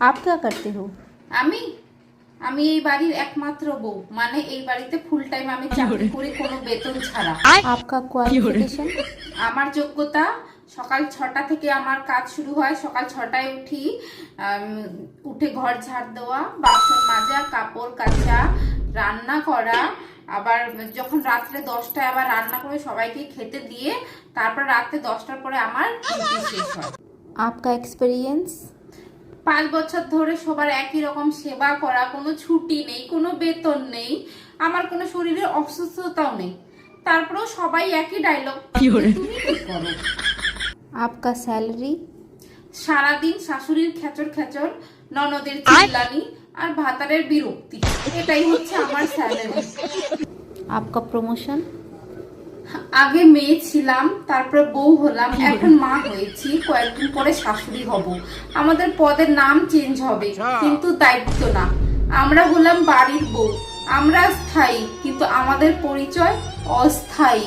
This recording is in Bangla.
आप क्या करते हो? আমি আমি এই বাড়ির একমাত্র বউ, মানে এই বাড়িতে ফুল টাইম আমি চাকরি করি কোনো বেতন ছাড়া। आपका क्वालिफिकेशन? আমার যোগ্যতা, সকাল 6টা থেকে আমার কাজ শুরু হয়। সকাল 6টায় উঠি, উঠে ঘর ঝাড় দেওয়া, বাসন মাজা, কাপড় কাচা, রান্না করা, আবার যখন রাত্রে 10টায় আবার রান্না করে সবাইকে খেতে দিয়ে তারপর রাত্রে 10টার পরে আমার ডিউটি শেষ হয়। आपका एक्सपीरियंस? 5 বছর ধরে সবার একই রকম সেবা করা, কোনো ছুটি নেই, কোনো বেতন নেই, আমার কোনো শরীরের অসুস্থতাও নেই, তারপরেও সবাই একই ডায়লগ, তুমি কি করো? आपका सैलरी? সারাদিন শাশুড়ির খেচর খেচর, ননদের চিল্লানি আর ভাতারের বিরক্তি, এটাই হচ্ছে আমার স্যালারি। आपका प्रमोशन? আগে মেয়ে ছিলাম, তারপর বউ হলাম, এখন মা হয়েছি, কয়েকদিন পরে শাশুড়ি হব। আমাদের পদের নাম চেঞ্জ হবে কিন্তু দায়িত্ব না। আমরা হলাম বাড়ির বউ, আমরা স্থায়ী কিন্তু আমাদের পরিচয় অস্থায়ী।